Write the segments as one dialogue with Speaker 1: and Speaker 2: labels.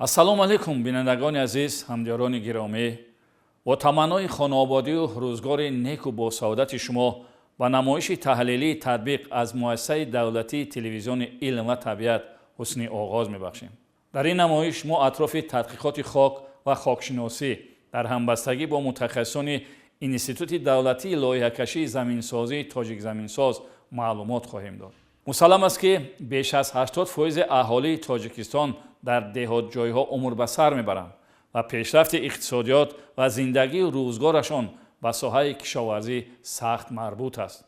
Speaker 1: ассалому алайкум бинандагони азиз, ҳамдиёрони гиромӣ. бо таманнои хонободию рӯзгори неку босаодати шумо ба намоиши таҳлилии татбиқ аз муассисаи давлатии телевизиони илм ва табиат ҳусни оғоз мебахшем. дар ин намоиш мо атрофи тадқиқоти хок ва хокшиносӣ дар ҳамбастагӣ бо мутахассисони институти давлатии лоиҳакашии заминсозии тоҷикзаминсоз маълумот хоҳем дод. мусаллам аст ки беш аз 80% аҳолии тоҷикистон дар деҳотҷойҳо умр ба сар мебаранд ва пешрафти иқтисодиёт ва зиндагию рӯзгорашон ба соҳаи кишоварзӣ сахт марбут аст.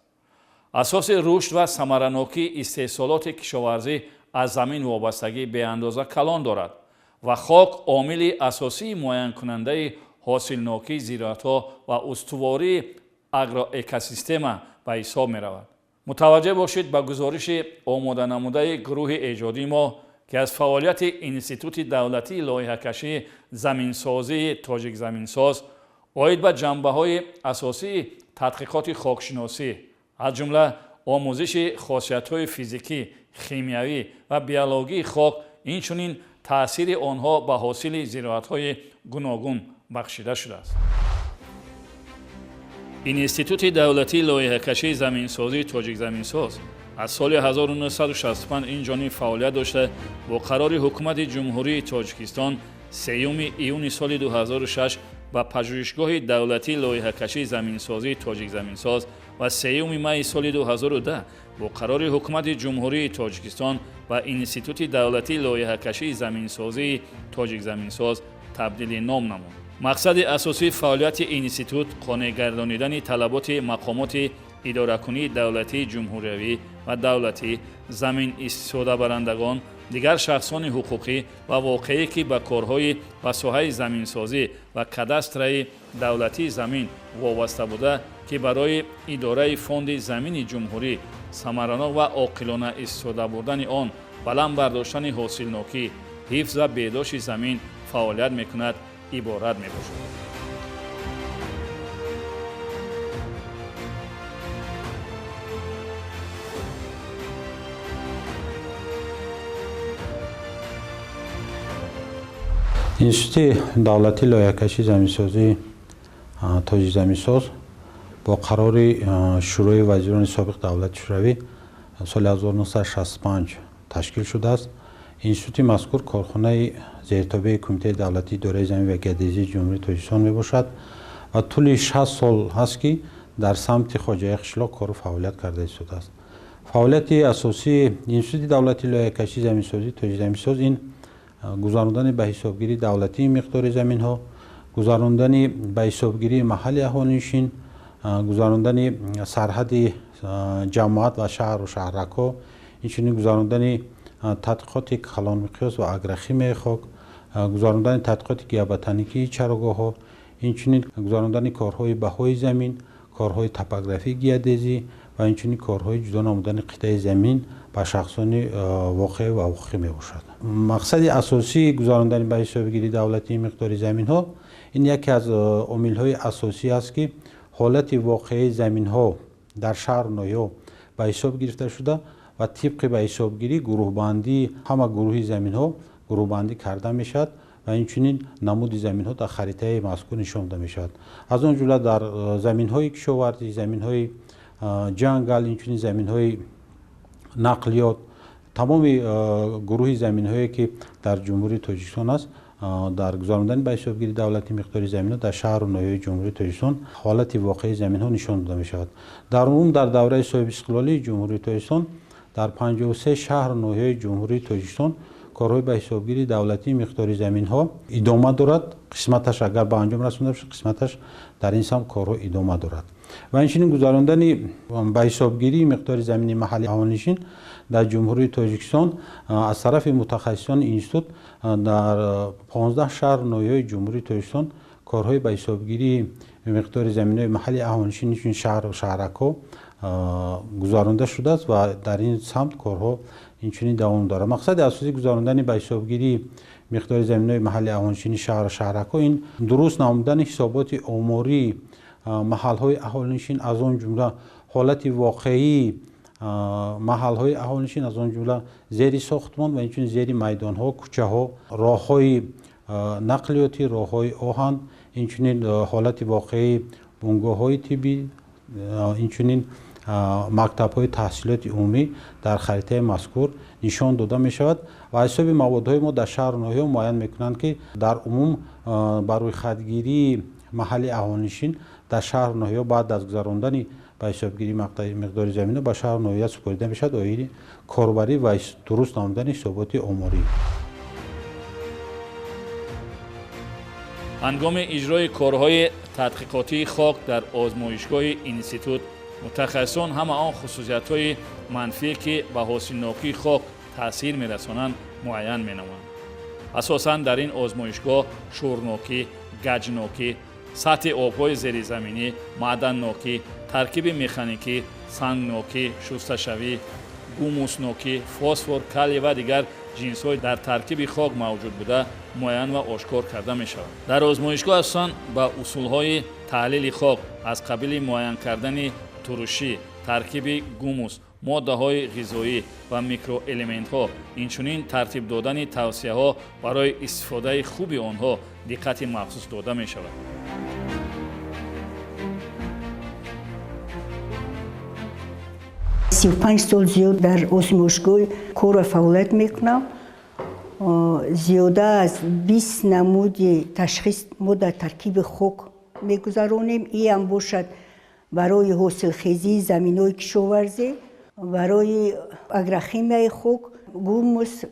Speaker 1: асоси рушд ва самаранокии истеҳсолоти кишоварзӣ аз замин вобастагӣ беандоза калон дорад ва хок омили асосии муайянкунандаи ҳосилнокии зироатҳо ва устувории агроэкосистема ба ҳисоб меравад. мутаваҷҷеҳ бошед ба гузориши омоданамудаи гурӯҳи эҷодии мо ки аз фаъолияти институти давлатии лоиҳакашии заминсозии тоҷикзаминсоз оид ба ҷанбаҳои асосии тадқиқоти хокшиносӣ аз ҷумла омӯзиши хосиятҳои физикӣ, химиявӣ ва биологии хок, инчунин таъсири онҳо ба ҳосили зироатҳои гуногун бахшида шудааст. институти давлатии лоиҳакашии заминсозии тоҷикзаминсоз аз соли 1965 инҷониб фаъолият дошта бо қарори ҳукумати ҷумҳурии тоҷикистон 3 июни соли 2006 ба пажӯҳишгоҳи давлатии лоиҳакашии заминсозии тоҷикзаминсоз ва 3 майи соли 2010 бо қарори ҳукумати ҷумҳурии тоҷикистон ба институти давлатии лоиҳакашии заминсозии тоҷикзаминсоз табдили ном намуд. мақсади асосии фаъолияти институт қонеъгардонидани талаботи мақомоти идоракунии давлатии ҷумҳуриявӣ ва давлатӣ, заминистифодабарандагон, дигар шахсони ҳуқуқӣ ва воқеӣ ки ба корҳои ва соҳаи заминсозӣ ва кадастраи давлатии замин вобаста буда, ки барои идораи фонди замини ҷумҳурӣ самаранок ва оқилона истифода бурдани он, баланд бардоштани ҳосилнокӣ, ҳифз ва беҳдошти замин фаъолият мекунад, иборат мебошад.
Speaker 2: институти давлатии лоиҳакашии заминсозии тоҷикзаминсоз бо қарори шӯрои вазирони собиқ давлати шӯравӣ соли 1965 ташкил шудааст. институти мазкур корхонаи зертобаи кумитаи давлатии идораи замин ва геодезии ҷумҳурии тоҷикистон мебошад ва тӯли 60 сол ҳаст ки дар самти хоҷаи қишлоқ кору фаъолият карда истодааст. фаъолияти асосии институти давлатии лоиҳакашии заминсозии тоҷикзаминсоз ин гузарондани ба ҳисобгирии давлатии миқдори заминҳо, гузарондани ба ҳисобгирии маҳалли аҳолинишин, гузарондани сарҳади ҷамоат ва шаҳру шаҳракҳо, инчунин гузарондани тадқиқоти калонмиқёс ва агрохимияи хок, гузарондани тадқиқоти геоботаникии чарогоҳҳо, инчунин гузарондани корҳои баҳои замин, корҳои топографии геодезӣ ва инчунин корҳои ҷудо намудани қитъаи замин ба шахсони воқеъ ва ҳуқуқӣ мебошад. мақсади асосии гузарондани ба ҳисобгирии давлатии миқдори заминҳо ин яке аз омилҳои асосӣ аст ки ҳолати воқеии заминҳо дар шаҳру ноҳияҳо ба ҳисоб гирифта шуда ва тибқи ба ҳисобгирӣ гурӯҳбандии ҳама гурӯҳи заминҳо гурӯҳбандӣ карда мешавад ва инчунин намуди заминҳо дар харитаи мазкур нишон дода мешавад. аз он ҷумла дар заминҳои кишоварзӣ, заминҳои ҷангал, инчунин заминҳои нақлиёт, тамоми гурӯҳи заминҳое ки дар ҷумҳурии тоҷикистон аст, дар гузарондани ба ҳисобгирии давлати миқдори заминҳо дар шаҳру ноҳияи ҷумҳурии тоҷикистон ҳолати воқеии заминҳо нишон дода мешавад. дар умум дар давраи соҳибистиқлолии ҷумҳурии тоҷикистон дар 53 шаҳру ноҳияи ҷумҳурии тоҷикистон корҳои ба ҳисобгирии давлатии миқдори заминҳо идома дорад. қисматаш агар ба анҷом расонда бошад, қисматаш дар ин самт корҳо идома дорад. ва инчунин гузарондани ба ҳисобгирии миқдори замини маҳалли аҳолинишин дар ҷумҳурии тоҷикистон аз тарафи мутахассисони институт дар 15 шаҳру ноҳияи ҷумҳурии тоҷикистон корҳои ба ҳисобгирии миқдори заминҳои маҳалли аҳолинишин, инчунин шаҳру шаҳракҳо гузаронда шудааст ва дар ин самт корҳо инчунин давом дорад. мақсади асосии гузарондани ба ҳисобгирии миқдори заминҳои маҳалли аҳолинишини шаҳру шаҳракҳо ин дуруст намудани ҳисоботи омории маҳалҳои аҳолинишин, аз он ҷумла ҳолати воқеии маҳалҳои аҳолинишин аз он ҷумла зери сохтмон ва инчунин зери майдонҳо, кӯчаҳо, роҳҳои нақлиётӣ, роҳҳои оҳан, инчунин ҳолати воқеии бунгоҳҳои тиббӣ, инчунин мактабҳои таҳсилоти умумӣ дар харитаи мазкур нишон дода мешавад ва ҳисоби маводҳои мо дар шаҳру ноҳиё муайян мекунанд, ки дар умум ба рӯйхатгирии маҳалли аҳолинишин дар шаҳру ноҳиё баъд аз гузарондани ба ҳисобгирии миқдори заминҳо ба шаҳру ноҳият супорида мешавад оини корбарӣ ва дуруст намудани ҳисоботи оморӣ.
Speaker 1: ҳангоми иҷрои корҳои тадқиқотии хок дар озмоишгоҳи институт, мутахассисон ҳама он хусусиятҳои манфие ки ба ҳосилнокии хок таъсир мерасонанд муайян менамоянд. асосан дар ин озмоишгоҳ шӯрнокӣ, гаҷнокӣ, сатҳи обҳои зеризаминӣ, маъданнокӣ, таркиби механикӣ, сангнокӣ, шусташавӣ, гумуснокӣ, фосфор, калий ва дигар ҷинсҳои дар таркиби хок мавҷуд буда муайян ва ошкор карда мешавад. дар озмоишгоҳ асосан ба усулҳои таҳлили хок аз қабили муайян кардани турушӣ, таркиби гумус, моддаҳои ғизоӣ ва микроэлементҳо, инчунин тартиб додани тавсияҳо барои истифодаи хуби онҳо диққати махсус дода мешавад.
Speaker 3: 35 سال زیاد در ازمایشگاه کار و فعالیت میکنم. زیاده از 20 نمود تشخیص ما در ترکیب خاک میگذرانیم. این هم باشد برای حاصلخیزی زمین‌های کشاورزی، برای اگروخیمیای خاک، گوموس،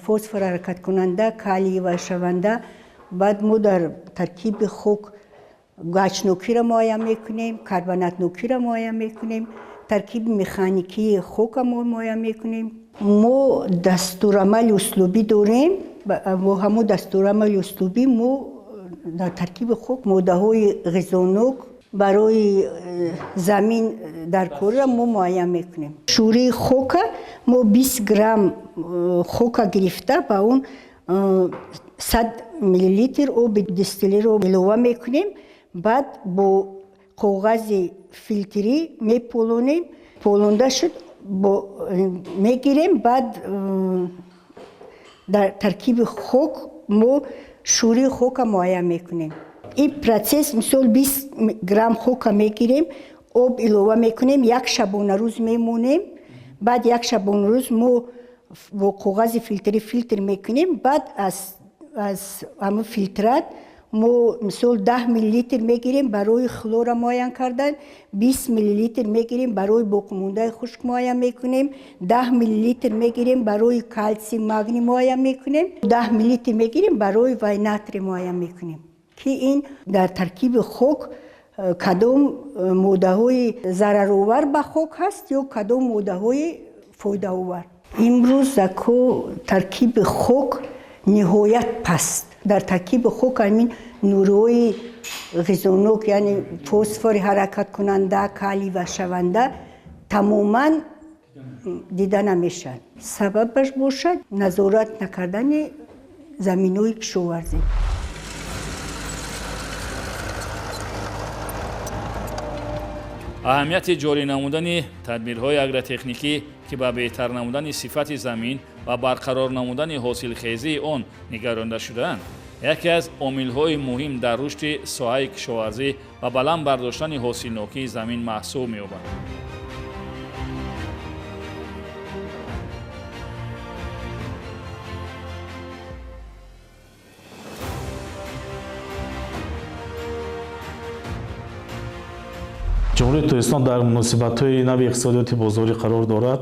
Speaker 3: فسفر حرکت کننده، کالی و شونده. بعد ما در ترکیب خاک گچنوکی را معاینه میکنیم، کربنات نوکی را معاینه میکنیم، ترکیب مکانیکی خاک ما معاینه میکنیم. ما دستورالعمل اسلوبی داریم. با همون دستورالعمل اسلوبی ما در ترکیب خاک ماده‌های غذانوک برای زمین در کار را ما معاینه میکنیم. شوره خاک ما 20 گرم خاک گرفته با اون 100 میلی لیتر آب دستیلی رو اضافه میکنیم. بعد با کاغذ فیلتری میپولونیم. پولونده شد میگیریم. بعد در ترکیب خاک ما شوره خاک معاینه میکنیم. این پروسس مثال 20 گرم خاک میگیریم، آب اضافه میکنیم، یک شبانه روز میمونیم. بعد یک شبانه روز ما با کاغذ فیلتری فیلتر میکنیم. بعد از همون فیلترات ما مثال 10 میلی لیتر میگیریم برای خلور معاینه کردن، 20 میلی لیتر میگیریم برای باقی‌مانده خشک معاینه میکنیم، 10 میلی لیتر میگیریم برای کلسیم مگنی معاینه میکنیم، 10 میلی لیتر میگیریم برای ویناتری معاینه میکنیم که این در ترکیب خاک کدام ماده‌های ضررآور به خاک هست یا کدام ماده‌های فایده آور. امروز ترکیب خاک نهایت پست. در ترکیب خاک همین نورهای غذانوک یعنی فسفر حرکت کننده، کالی و شونده تماما دیده نمیشن. سببش باشد نظارت نکردن زمین‌های کشاورزی.
Speaker 1: اهمیت جاری نمودن تدبیرهای اگرotехنیکی که به بهتر نمودن صفت زمین و برقرار نمودن حاصلخیزی آن نگرانده شده‌اند. یکی از عامل‌های مهم در رشد ساحه کشاورزی و بلند برداشتن حاصلناکی زمین محسوب می‌یابد.
Speaker 4: جمهوری ترکستان در مناسبت‌های نو اقتصادیات بازاری قرار دارد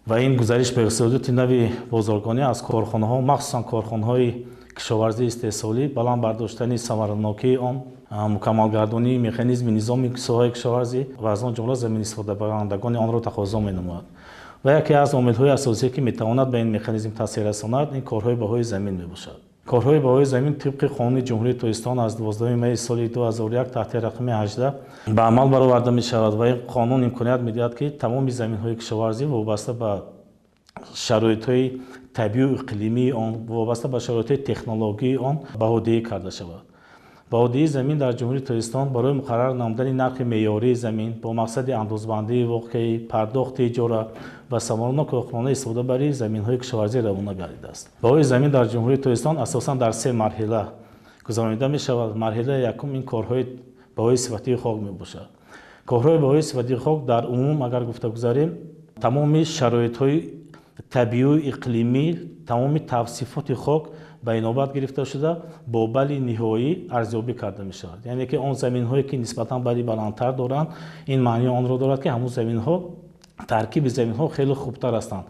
Speaker 4: و این گزارش به اقتصادیات نو بازارگانی از کارخانه‌ها، مخصوصاً کارخانه‌های کشاورزی استحصالی، بلند برداشتن ثمره‌ناکی آن، مکمل گردانی مکانیزم نظام ساحه کشاورزی و از آن جمله زمین استفاده برندگان آن را تقاضا می‌نماید. و یکی از عامل‌های اساسی که می‌تواند به این مکانیزم تاثیر رساند، این کارهای بهای زمین میباشد. کارهای بهای زمین طبق قانون جمهوری ترکستان از 12 می سال 2001 تحت رقم 18 به عمل برآورده می شود و این قانون امکانیت می‌دهد که تمام زمین‌های کشاورزی وابسته به شرایط‌های طبیعی و اقلیمی آن، وابسته به شرایط تکنولوژی آن بهاده‌ای کرده شود баҳодиҳии замин дар ҷумҳурии Тоҷикистон барои муқаррар намудани нархи меъёрии замин бо мақсади андозбандии воқеӣ, пардохти иҷора ва саморонно корхонаи истифодабарии заминҳои кишоварзӣ равона гардидааст. Баҳои замин дар ҷумҳурии Тоҷикистон асосан дар се марҳила гузаронида мешавад. Марҳилаи якум ин корҳои баҳои сифатии хок мебошад. корҳои баҳои сифатии хок дар умум агар гуфта гузарем, тамоми шароитҳои табиию иқлимӣ, тамоми тавсифоти хок ба инобат гирифта шуда бо балли ниҳоӣ арзёбӣ карда мешавад. яъне ки он заминҳое ки нисбатан балли баландтар доранд, ин маънии онро дорад ки ҳамун заминҳо, таркиби заминҳо хеле хубтар ҳастанд.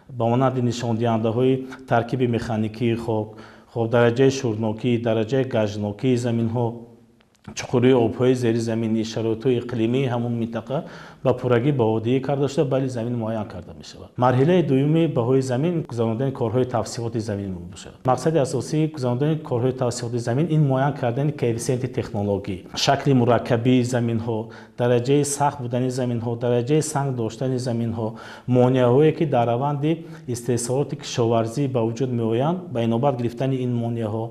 Speaker 4: ба монанди нишондиҳандаҳои таркиби механикии хок, дараҷаи шӯрнокӣ, дараҷаи гажнокии заминҳо, чуқурии обҳои зеризаминӣ, шароитҳои иқлимии ҳамун минтақа ба пуррагӣ баҳодиҳӣ карда шуда балли замин муайян карда мешавад. марҳилаи дуюми баҳои замин гузарондани корҳои тавсифоти замин мебошад. мақсади асосии гузарондани корҳои тавсифоти замин ин муайян кардани коэффициенти технологӣ, шакли мураккабии заминҳо, дараҷаи сахт будани заминҳо, дараҷаи санг доштани заминҳо, монеаҳое ки дар раванди истеҳсолоти кишоварзӣ ба вуҷуд меоянд, ба инобат гирифтани ин монеаҳо.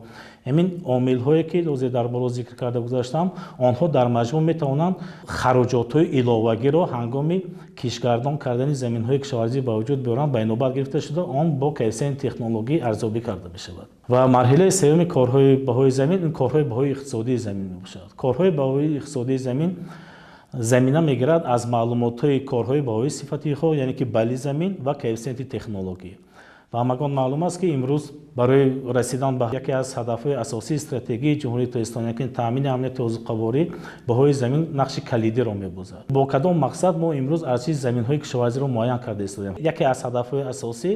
Speaker 4: ҳамин омилҳое ки розе дар боло зикр карда гузаштам, онҳо дар маҷмӯъ метавонанд хароҷотҳои иловагиро ҳангоми кишгардон кардани заминҳои кишоварзӣ ба вуҷуд биёранд, ба инобат гирифта шуда он бо коэффициенти технологӣ арзёбӣ карда мешавад. ва марҳилаи сеюми корҳои баҳои замин ин корҳои баҳои иқтисодии замин мебошад. корҳои баҳои иқтисодии замин замина мегирад аз маълумотҳои корҳои баҳои сифатии хок, яъне ки балли замин ва коэффициенти технологӣ. ва ҳамагон маълум аст ки имрӯз барои расидан ба яке аз ҳадафҳои асосии стратегии ҷумҳурии Тоҷикистон, яъне таъмини амнияти озуқаворӣ, баҳои замин нақши калидиро мебозад. бо кадом мақсад мо имрӯз арзиши заминҳои кишоварзиро муайян карда истодем? яке аз ҳадафҳои асосӣ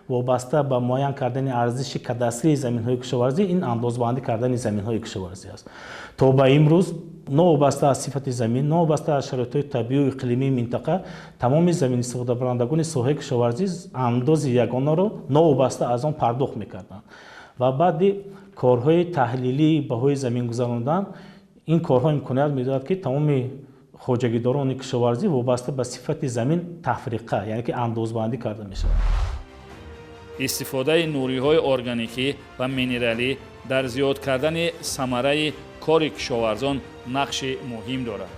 Speaker 4: вобаста ба муайян кардани арзиши кадастрии заминҳои кишоварзӣ ин андозбандӣ кардани заминҳои кишоварзӣ аст. то ба имрӯз новобаста аз сифати замин, новобаста аз шароитҳои табиию иқлимии минтақа, тамоми заминистифодабарандагони соҳаи кишоварзӣ андози ягонаро новобаста аз он пардохт мекарданд. ва баъди корҳои таҳлилии баҳои замин гузаронидан, ин корҳо имконият медиҳад ки тамоми хоҷагидорони кишоварзӣ вобаста ба сифати замин тафриқа, яъне ки андозбандӣ карда мешавад.
Speaker 1: истифодаи нуриҳои органикӣ ва минералӣ дар зиёд кардани самараи кори кишоварзон нақши муҳим дорад.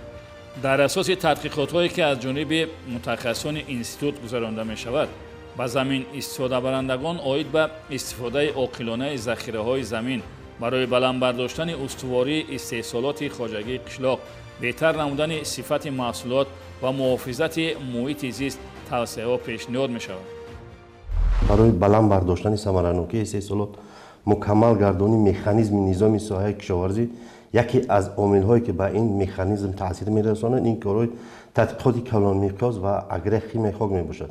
Speaker 1: дар асоси тадқиқотҳое ки аз ҷониби мутахассисони институт гузаронида мешавад, ба замин истифодабарандагон оид ба истифодаи оқилонаи захираҳои замин барои баландбардоштани устувории истеҳсолоти хоҷагии қишлоқ, беҳтар намудани сифати маҳсулот ва муҳофизати муҳити зист тавсеяҳо пешниҳод мешавад.
Speaker 5: барои баланд бардоштани самаранокии истеҳсолот, мукаммал гардонӣ механизми низоми соҳаи кишоварзӣ яке аз омилҳое ки ба ин механизм таъсир мерасонад, ин корҳои тадқиқоти калонмиқёс ва агрохимияи хок мебошад.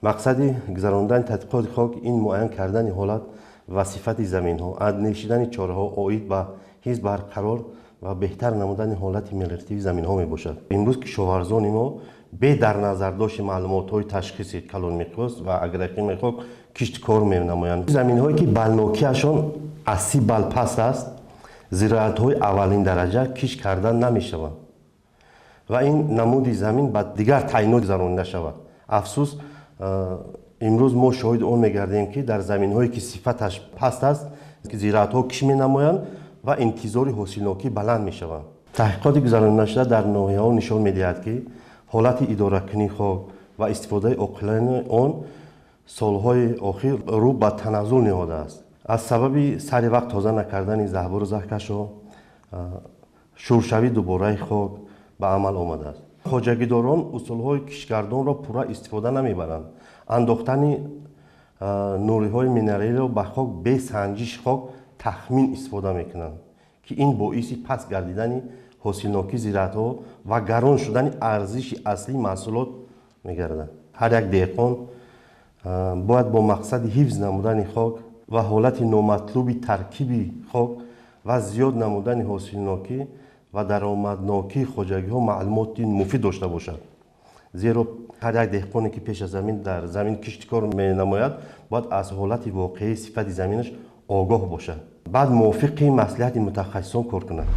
Speaker 5: мақсади гузарондани тадқиқоти хок ин муайян кардани ҳолат ва сифати заминҳо, андешидани чораҳо оид ба ҳифз барқарор ва беҳтар намудани ҳолати мелиоративии заминҳо мебошад. имрӯз кишоварзони мо бе дар назардошти маълумотҳои ташхиси калонмиқёс ва агрохимияи хок кишт кор менамоянд. заминҳое ки балнокиашон аз 30 балл паст аст, зироатҳои аввалин дараҷа кишт карда намешаванд ва ин намуди замин ба дигар таъйинот гузаронида шавад. афсус, имрӯз мо шоҳиди он мегардем ки дар заминҳое ки сифаташ паст аст, зироатҳо кишт менамоянд ва интизори ҳосилнокӣ баланд мешаванд. таҳқиқоти гузаронида шуда дар ноҳияҳо нишон медиҳад ки ҳолати идоракунии хок ва истифодаи оқилона он солҳои охир рӯ ба таназзул ниҳодааст. аз сабаби сари вақт тоза накардани заҳбору заҳкашҳо, шӯршавии дубораи хок ба амал омадааст. хоҷагидорон усулҳои кишгардонро пурра истифода намебаранд. андохтани нуриҳои минералиро ба хок бе санҷиши хок тахмин истифода мекунанд ки ин боиси паст гардидани ҳосилнокии зироатҳо ва гарон шудани арзиши аслии маҳсулот мегардад. ҳар як деҳқон бояд бо мақсади ҳифз намудани хок ва ҳолати номатлуби таркиби хок ва зиёд намудани ҳосилнокӣ ва даромаднокии хоҷагиҳо маълумоти муфид дошта бошад. зеро ҳар як деҳқоне ки пеш аз замин дар замин кишти кор менамояд, бояд аз ҳолати воқеии сифати заминаш огоҳ бошад. баъд мувофиқи маслиҳати мутахассисон кор кунад.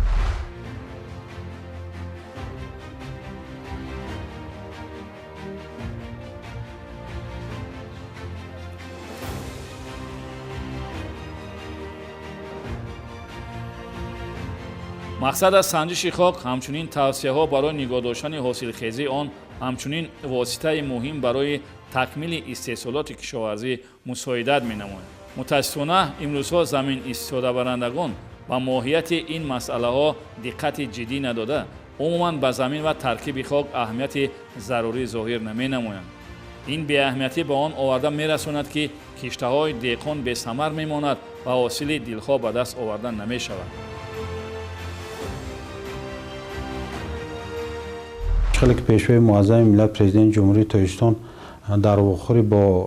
Speaker 1: мақсад аз санҷиши хок ҳамчунин тавсияҳо барои нигоҳ доштани ҳосилхезии он ҳамчунин воситаи муҳим барои такмили истеҳсолоти кишоварзӣ мусоидат менамояд. мутаассифона имрӯзҳо замин истифодабарандагон ба моҳияти ин масъалаҳо диққати ҷиддӣ надода умуман ба замин ва таркиби хок аҳамияти зарурӣ зоҳир наменамоянд. ин беаҳамиятӣ ба он оварда мерасонад ки киштаҳои деҳқон бесамар мемонад ва ҳосили дилхоҳ ба даст оварда намешавад.
Speaker 2: خیلی که پیشوای معظم ملت پرزیدنت جمهوری تاجیکستان در واقع با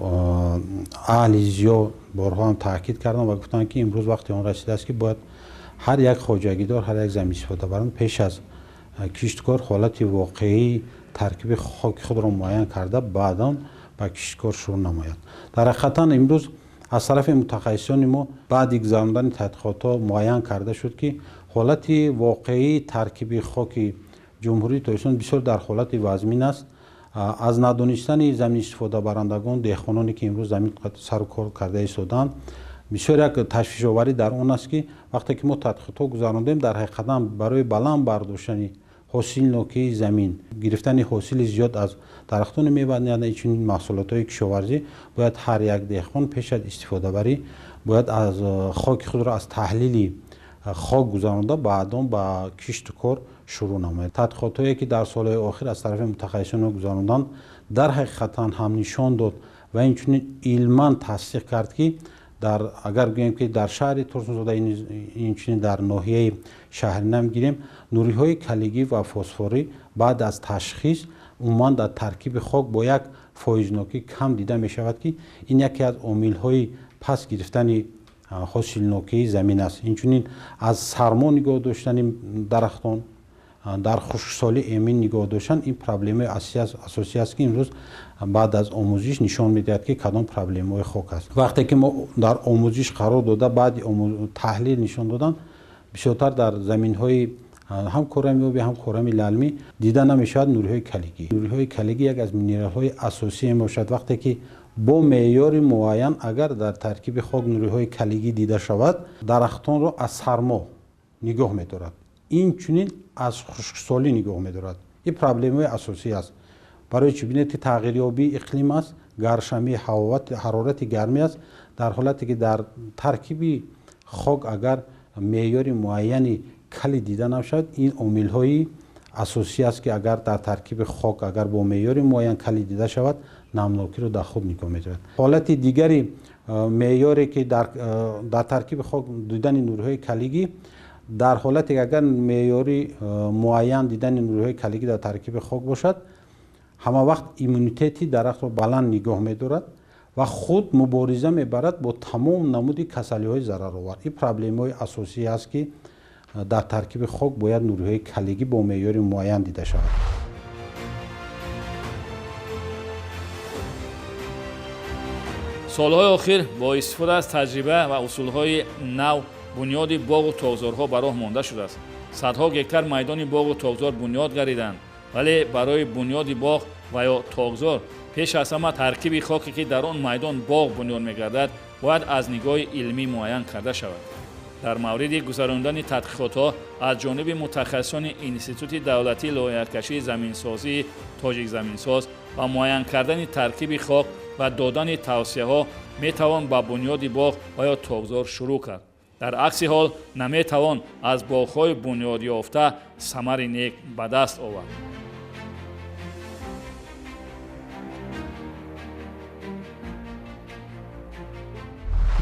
Speaker 2: اهل زیاد بارها هم تاکید کردن و گفتن که امروز وقتی آن رسیده است که باید هر یک خواجگیدار هر یک زمین استفاده‌بران پیش از کشتکار حالت واقعی ترکیب خاک خود را معین کرده بعداً با کشتکار شروع نماید. در حقیقت امروز از طرف متخصصان ما بعد گذراندن تحقیقات معین کرده شد که حالت واقعی ترکیب خاک جمهوری تاجیکستان بسیار در حالت وزمین است. از ندانستن زمین استفاده برندگان دهقانانی که امروز زمین سر و کار کرده ایستادند بسیار یک تشویش آوری در آن است که وقتی که ما تحقیقات گذراندیم در حقیقت برای بلند برداشتن حاصل نوکی زمین گرفتن حاصل زیاد از درختان میوه یعنی چنین محصولات های کشاورزی باید هر یک دهقان پیش از استفاده بری باید از خاک خود را از تحلیل خاک گذرانده بعداً با کشت کار شروع نماید. تحقیقاتی که در سالهای آخر از طرف متخصصان گذراندن در حقیقت هم نشان داد و اینچنین علما تصدیق کرد که اگر بگوییم که در شهر ترسانزاده اینچنین در ناحیه شهرنم گیریم نوری‌های کلیگی و فسفوری بعد از تشخیص عموما در ترکیب خاک با یک فایزناکی کم دیده می شود که این یکی از عامل‌های پس گرفتن حاصل نوکی زمین است. اینچنین از سرما نگاه داشتن درختان در خشکسالی امین نگاه داشتن این پرابلم اساسی است که امروز بعد از آموزش نشان میدهد که کدام پرابلم های خاک است. وقتی که ما در آموزش قرار داده بعد تحلیل نشان دادن بیشتر در زمین های هم کرمی آبی هم کرمی للمی دیده نمیشود نوری‌های کلیگی. نوری‌های کلیگی یک از مینرال های اساسی باشد. وقتی که با معیار معین اگر در ترکیب خاک نوری‌های کلیگی دیده شود درختان را از سرما نگاه می‌دارد. این چنین از خشکسالی نگاه می‌دارد. این پرابلم های اساسی است. برای چی بینید که تغییریابی اقلیم است، گرشمی حرارت گرمی است در حالتی که در ترکیب خاک اگر معیار معینی کلی دیده نشود این عامل‌های اساسی است که اگر در ترکیب خاک اگر با معیار معین کلی دیده شود نمناکی رو در خود نگاه می‌دارد. حالت دیگری معیاری که در ترکیب خاک دیدن نورهای کلیگی در حالتی که اگر معیاری معین دیدن نورهای کلیگی در ترکیب خاک باشد همه وقت ایمونیتتی درخت رو بلند نگاه می‌دارد و خود مبارزه می‌برد با تمام نمود کسالی‌های ضررآور. این پرابلم‌های اساسی است که در ترکیب خاک باید نورهای کلیگی با معیار معین دیده شود.
Speaker 1: سالهای آخر با استفاده از تجربه و اصولهای نو بنیاد باغ و تاغزارها به راه مانده شده است. صدها گکتار میدان باغ و تاغزار بنیاد گردیدند ولی برای بنیاد باغ و یا تاغزار پیش از همه ترکیب خاکی که در آن میدان باغ بنیاد می‌گردد باید از نگاه علمی معین کرده شود. در مورد گذراندن تحقیقات‌ها از جانب متخصصان انستیتوت دولتی لایحه‌کشی زمینسازی تاجیک زمینساز و معین کردن ترکیب خاک و دادن توصیه‌ها می‌توان با بنیاد باغ و یا تاغزار شروع کرد. در عکس حال نمی‌توان از باغ‌های بنیاد یافته ثمر نیک به دست آورد.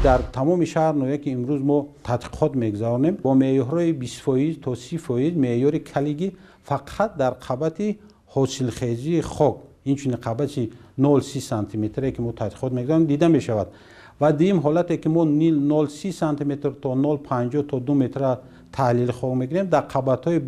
Speaker 2: در تمام شهر نویه که امروز ما تحقیقات میگذاریم با معیارهای 20% تا 30% معیار کلیگی فقط در قبط حاصلخیزی خاک این چنین قبطی 0.30 سانتی متری که ما تحقیقات میگذاریم دیده میشود و دیم حالتی که ما 0.30 سانتی متر تا 0.50 تا 2 متر تحلیل خاک میگیریم در قبطهای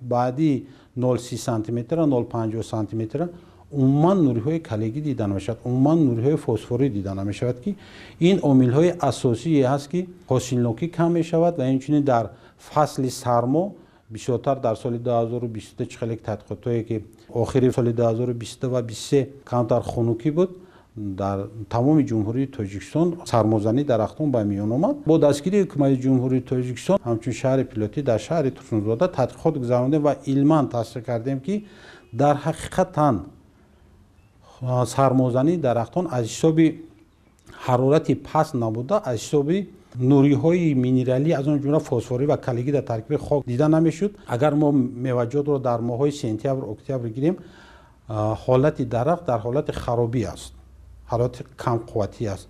Speaker 2: بعدی 0.30 سانتی متر 0.50 سانتی متر عموما نوری‌های کلیگی دیده نمی‌شود، عموما نوری‌های فسفوری دیده نمی‌شود که این عامل‌های اساسی هست که حاصلنوکی کم می‌شود و اینچنین در فصل سرما بیشتر در سال 2023 خیلی تحقیقاتی که آخری سال 2022 و 2023 کمتر خنکی بود дар тамоми ҷумҳурии Тоҷикистон сармозанӣ дарахтон ба миён омад. Бо дастгирии ҳукумати ҷумҳурии Тоҷикистон ҳамчун шаҳри пилотӣ дар шаҳри Турсунзода тадқиқот гузарондем ва илман тасдиқ кардем, ки дар ҳақиқатан сармозании дарахтон аз ҳисоби ҳарорати паст набуда, аз ҳисоби нуриҳои минералӣ аз он ҷумла фосфорӣ ва калигӣ дар таркиби хок дида намешуд. Агар мо меваҷотро дар моҳҳои сентябр, октябр гирем, ҳолати дарахт дар ҳолати харобӣ аст, ҳолати камқувватӣ аст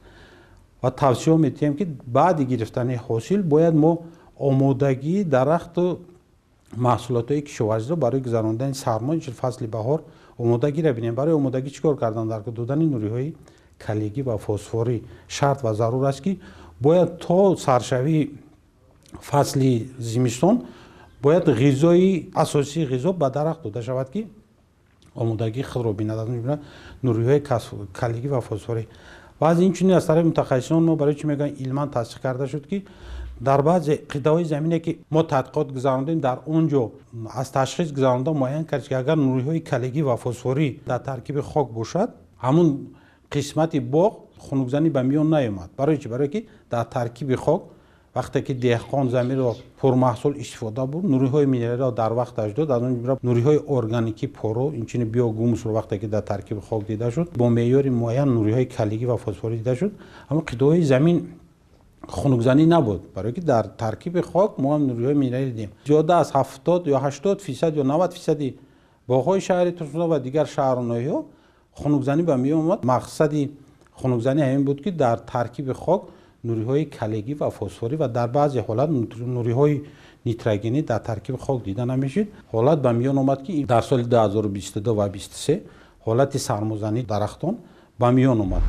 Speaker 2: ва тавсия медиҳем, ки баъди гирифтани ҳосил бояд мо омодагии дарахту маҳсулотҳои кишоварзиро барои гузарондани сармо ин фасли баҳор омодагиро бинем. барои омодагӣ чӣ кор кардан? Дар додани нуриҳои калигӣ ва фосфорӣ шарт ва зарур аст, ки бояд то саршавии фасли зимистон бояд ғизои асосии ғизо ба дарахт дода шавад, ки омодагии худро бинад, аз ҷумла нуриҳои калигӣ ва фосфорӣ. ва аз инчунин аз тарафи мутахассисон мо барои чӣ мегӯям илман тасдиқ карда шуд, ки дар баъзе қитъаҳои замине ки мо тадқиқот гузарондем, дар он ҷо аз ташхис гузаронда муайян кард, ки агар нуриҳои калигӣ ва фосфорӣ дар таркиби хок бошад, ҳамун қисмати боғ хунукзанӣ ба миён наомад. барои чӣ? барое ки дар таркиби хок вақте ки деҳқон заминро пурмаҳсул истифода бурд, нуриҳои минералиро дар вақташ дод, аз он ҷумла нуриҳои органикӣ поро, инчунин биогумусро вақте ки дар таркиби хок дида шуд, бо меъёри муайян нуриҳои калигӣ ва фосфорӣ дида шуд. аммо қитъаҳои замин хунукзанӣ набуд, барое ки дар таркиби хок мо ҳам нуриҳои минералӣ дидем. зиёда аз 70 ё 80% ё 90% боғҳои шаҳри Турсунзода ва дигар шаҳрвоноҳиҳо хунукзанӣ ба миён омад. мақсади хунукзанӣ ҳамин буд, ки дар таркиби хок нуриҳои калигӣ ва фосфорӣ ва дар баъзе ҳолат нуриҳои нитрогенӣ дар таркиби хок дида намешуд. ҳолат ба миён омад, ки дар соли 2022 ва 2023 ҳолати сармозании дарахтон ба миён омад.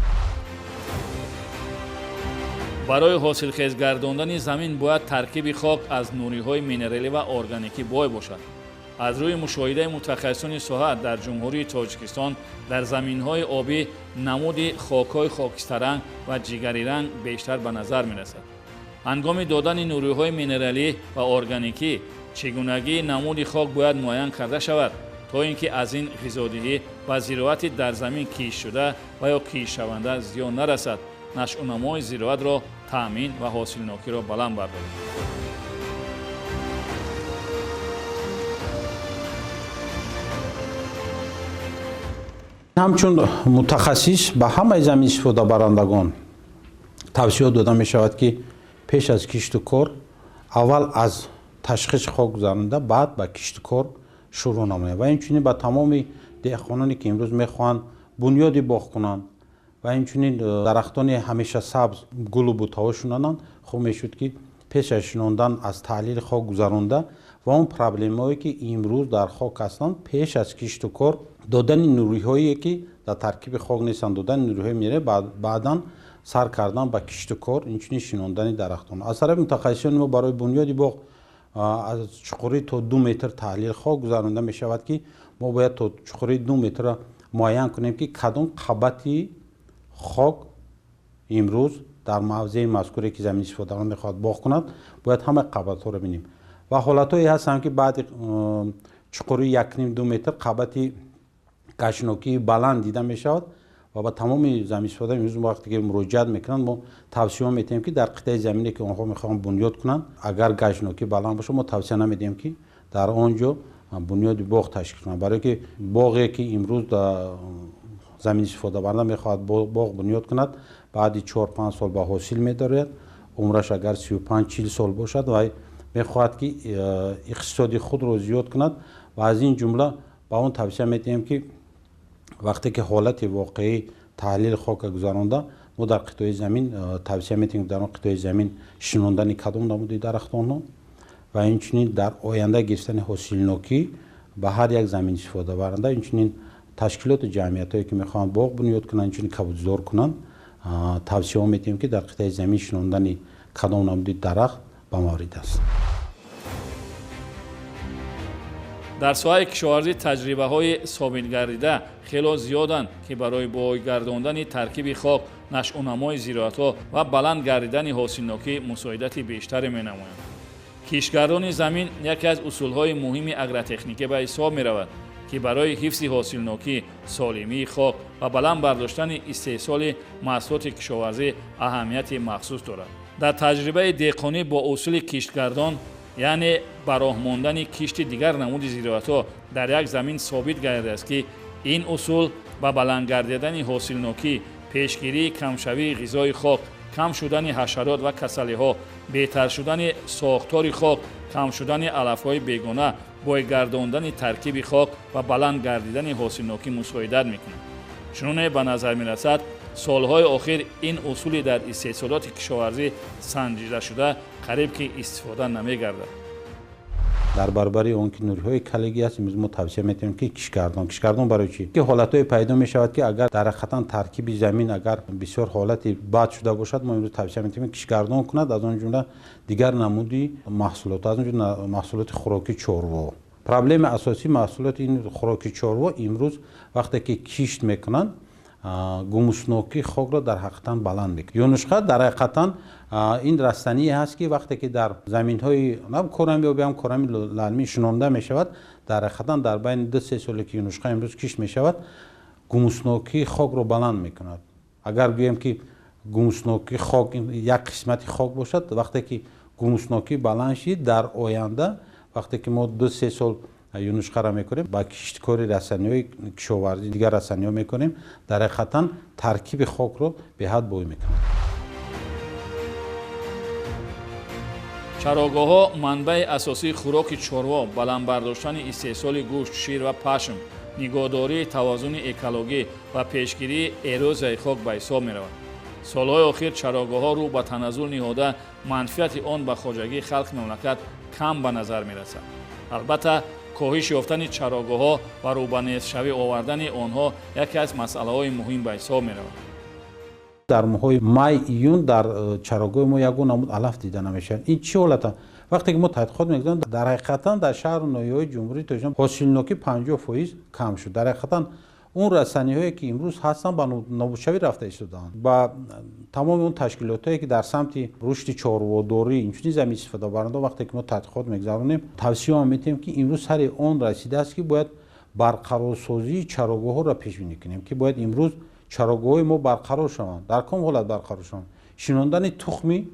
Speaker 1: барои ҳосилхез гардондани замин бояд таркиби хок аз нуриҳои минералӣ ва органикӣ бой бошад. аз рӯи мушоҳидаи мутахассисони соҳа дар ҷумҳурии Тоҷикистон дар заминҳои обӣ намуди хокҳои хокистаранг ва ҷигариранг бештар ба назар мерасад. ҳангоми додани нуриҳои минералӣ ва органикӣ чигунагии намуди хок бояд муайян карда шавад, то ин ки аз ин ғизодиҳӣ ба зироати дар замин киштшуда ва ё киштшаванда зиён нарасад, нашъунамои зироатро таъмин ва ҳосилнокиро баланд бардорад.
Speaker 2: ҳамчун мутахассис ба ҳамаи заминистифодабарандагон тавсиё дода мешавад, ки пеш аз кишту кор аввал аз ташхиси хок гузаронда баъд ба кишту кор шурӯъ намояд. ва инчунин ба тамоми деҳқононе ки имрӯз мехоҳанд бунёди боғ кунанд ва инчунин дарахтони ҳамеша сабз гулу бутаҳо шунананд, хуб мешуд, ки пеш аз шинондан аз таҳлили хок гузаронда ва он проблемае ки имрӯз дар хок ҳастанд, пеш аз кишту кор додани нуриҳое ки дар таркиби хок нестанд, додани нуриҳои минералӣ, баъдан сар кардан ба кишту кор, инчунин шинондани дарахтон. аз тарафи мутахассисони мо барои бунёди боғ аз чуқурӣ то 2 метр таҳлили хок гузаронда мешавад, ки мо бояд то чуқурии 2 метрро муайян кунем, ки кадом қабати хок имрӯз дар мавзеи мазкуре ки заминистифодарон мехоҳад боғ кунад, бояд ҳамаи қабатҳоро бинем. ва ҳолатҳое ҳастанд, ки баъди чуқурии 1,5-2 метр қабати кашнокии баланд дида мешавад ва ба тамоми заминистифодаи имрӯз вақте ки муроҷиат мекунанд, мо тавсия медиҳем, ки дар қитъаи замине ки онҳо мехоҳанд бунёд кунанд, агар гашнокӣ баланд боша, мо тавсия намедиҳем, ки дар он ҷо бунёди боғ ташкил кунанд. барое ки боғе ки имрӯз заминистифодабаранда мехоҳад боғ бунёд кунад, баъди 4-5 сол ба ҳосил медорад, умраш агар 35-40 сол бошад ва мехоҳад, ки иқтисоди худро зиёд кунад. ва аз ин ҷумла ба он тавсия медиҳем, ки вақте ки ҳолати воқеӣ таҳлили хока гузаронда, мо дар қитъаи замин тавсия медиҳем, дар он қитъаи замин шинондани кадом намуди дарахтонҳо ва инчунин дар оянда гирифтани ҳосилнокӣ ба ҳар як заминистифодабаранда, инчунин ташкилоту ҷамъиятҳое ки мехоҳанд боғ бунёд кунанд, инчунин кабудзор кунанд, тавсия медиҳем, ки дар қитъаи замин шинондани кадом намуди дарахт ба маврид аст.
Speaker 1: дар соҳаи кишоварзӣ таҷрибаҳои собитгардида хело зиёданд, ки барои бой гардондани таркиби хок, нашъунамои зироатҳо ва баланд гардидани ҳосилнокӣ мусоидати бештаре менамоянд. киштгардони замин яке аз усулҳои муҳими агротехникӣ ба ҳисоб меравад. که برای حفظ حاصلنوکی، سالمی خاک و بلند برداشتن استحصال محصولات کشاورزی اهمیت مخصوص دارد. در تجربه دهقانی با اصول کشتگردان یعنی براه ماندن کشت دیگر نمود زراعت‌ها در یک زمین ثابت گردیده است که این اصول با بلند گردیدن حاصلنوکی، پیشگیری کمشوی غذای خاک، کم شدن حشرات و کسلی‌ها، بهتر شدن ساختار خاک، کم شدن علف‌های بیگانه، بایگرداندن ترکیب خاک و بلند گردیدن حاصلنوکی مساعدت می‌کنند. چنانچه به نظر می‌رسد سالهای اخیر این اصول در استحصالات کشاورزی سنجیده شده قریب که استفاده نمی‌گردد.
Speaker 2: در برابر اون که نوری‌های کلگی است امروز ما توصیه می‌کنیم که کشتگردان برای چی؟ که حالت‌های پیدا می‌شود که اگر در حقیقت ترکیب زمین اگر بسیار حالتی بد شده باشد ما امروز توصیه می‌کنیم کشتگردان کند، از اون جمله دیگر نمودی محصولات، از اون جمله محصولات خوراکی چاروا. پرابلم اساسی محصولات این خوراکی چاروا امروز وقتی که کشت می‌کنند گومسنوکی خاک را در حقیقت بلند می‌کنند. یونشخه در حقیقت این رستنی هست که وقتی که در زمین‌های کرامی یا بیام کرامی للمی شنونده می‌شود در حقیقت در بین 2-3 سال که یونشخه امروز کشت می‌شود گومسنوکی خاک را بلند می‌کند. اگر بگوییم که گومسنوکی خاک یک قسمت خاک باشد وقتی که گومسنوکی بلند شد در آینده وقتی که ما 2-3 سال یونشخه را میکنیم با کشتکاری رسانه‌های کشاورزی دیگر رسانه‌ها میکنیم در حقیقت ترکیب خاک رو به حد بوی میکنیم.
Speaker 1: چراگاه‌ها منبع اساسی خوراک چاروا، بلند برداشتن استحصال گوشت، شیر و پشم، نگهداری توازن اکولوژی و پیشگیری اروزیای خاک به حساب می‌روند. سالهای اخیر چراگاه‌ها رو به تنزل نهاده منفعت آن به خواجگی خلق مملکت کم به نظر می‌رسد. البته کاهش یافتن چراگاه‌ها و رو به نیست‌شوی آوردن آنها یکی از مسئله‌های مهم به حساب می‌رود.
Speaker 2: در ماهای مای ایون در چراگاه ما یک نمود علف دیده نمیشه. این چی حالته؟ وقتی که ما تحقیقات می‌کنیم در حقیقت در شهر و ناحیه‌های جمهوری تاجیکستان حاصلنوکی 50% کم شد. در حقیقت اون رسانه‌هایی که امروز هستن با نابودشوی رفته ایستادند. با تمام اون تشکیلاتایی که در سمت رشد چاروداری اینجوری زمین استفاده برنده وقتی که ما تحقیقات می‌گذرونیم توصیه می‌کنیم که امروز سر اون رسیده است که باید برقرارسازی چراگاه‌ها را پیش بینی کنیم که باید امروز چراگاه‌های ما برقرار شوند. در کدام حالت برقرار شوند؟ شنوندن تخمی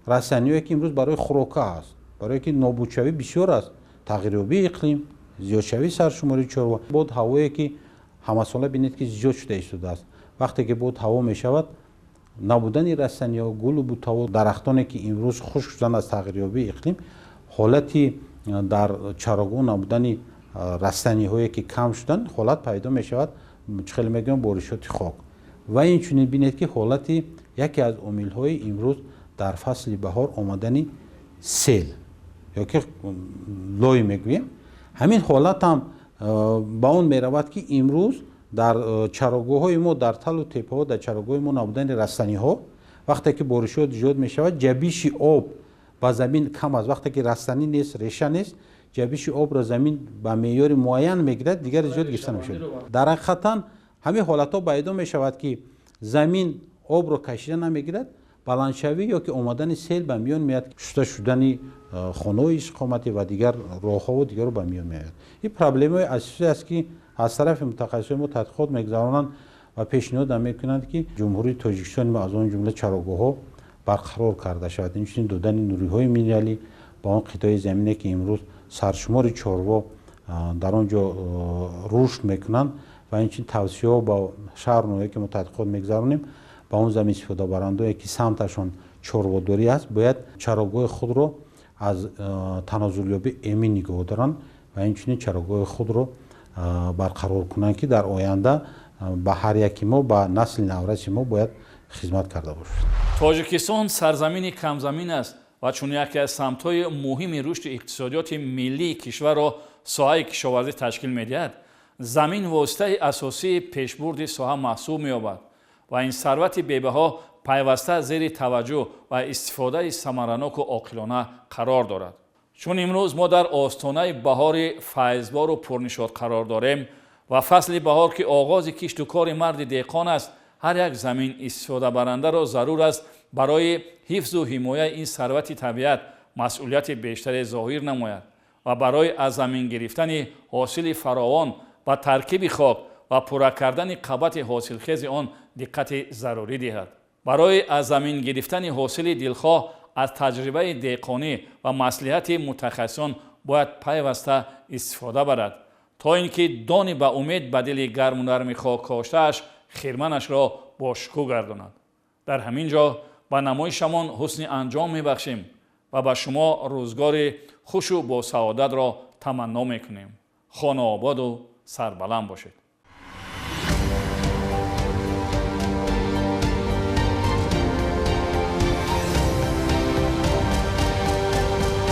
Speaker 2: رسانه‌ای که امروز برای خوراک است، برای که نابودشوی بسیار است، تغییریابی اقلیم، زیادشوی سرشماری چاروا، بود هوایی که همه ساله بینید که زیاد شده ایستاده است. وقتی که بود هوا میشود نبودن رسانه‌ها گل و بوته درختانی که امروز خشک شدن از تغییریابی اقلیم حالتی در چراگاه نبودن رسانه‌هایی که کم شدن حالت پیدا میشود خیلی میگم بارشات خاک و این چنین بینید که حالتی یکی از عامل‌های امروز در فصل بهار آمدن سیل یا که لوی میگوییم همین حالت هم با اون میرود که امروز در چراگاه‌های ما در تل و تپه‌ها در چراگاه ما نبودن رستنی‌ها وقتی که بارشات زیاد میشود جبیش آب با زمین کم از وقتی که رستنی نیست ریشه نیست جبیش آب را زمین به معیار معین میگیرد دیگر زیاد گشته نمیشه. در حقیقت همین حالت‌ها پیدا میشود که زمین آب را کشیده نمیگیرد بلندشوی یا که آمدن سیل به میان میاد شسته شدن خانه‌های استقامتی و دیگر راه‌ها و دیگر رو به میان میاد. این پرابلم‌های اساسی است که از طرف متخصصان ما تحقیقات می‌گذرانند و پیشنهاد می‌کنند که جمهوری تاجیکستان از آن جمله چراگاه‌ها برقرار کرده شود. این دادن نوری‌های مینرالی با اون قطعه زمینی که امروز سرشمار چاروا در آنجا رشد می‌کنند و این توصیه با شهر نوعی که ما تحقیقات می‌گذرانیم با اون زمین استفاده برنده‌ای که سمتشون چارواداری است باید چراگاه خود رو از تنازلیابی امین نگاه دارن و اینچنین چراگاه خود رو برقرار کنند که در آینده به هر یکی ما با نسل نورش ما باید خدمت کرده باشد.
Speaker 1: تاجیکستان سرزمین کمزمین است و چون یکی از سمت‌های مهم رشد اقتصادیات ملی کشور را ساحه کشاورزی تشکیل می‌دهد. زمین واسطه اساسی پیشبرد ساحه محسوب می‌یابد و این ثروت بی‌بها پیوسته زیر توجه و استفاده ثمرناک و عاقلانه قرار دارد. چون امروز ما در آستانه بهار فیضبار و پرنشاط قرار داریم و فصل بهار که آغاز کشت و کار مرد دهقان است هر یک زمین استفاده برنده را ضرور است برای حفظ و حمایت این ثروت طبیعت مسئولیت بیشتر ظاهر نماید و برای از زمین گرفتن حاصل فراوان ба таркиби хок ва пурра кардани қабати ҳосилхези он диққати зарурӣ диҳад. барои аз замин гирифтани ҳосили дилхоҳ аз таҷрибаи деҳқонӣ ва маслиҳати мутахассисон бояд пайваста истифода барад, то ин ки дони ба умед ба дили гарму нарми хок коштааш хирманашро бошукӯ гардонад. дар ҳамин ҷо ба намоишамон ҳусни анҷом мебахшем ва ба шумо рӯзгори хушу босаодатро таманно мекунем. хонаободу сарбаланд бошед.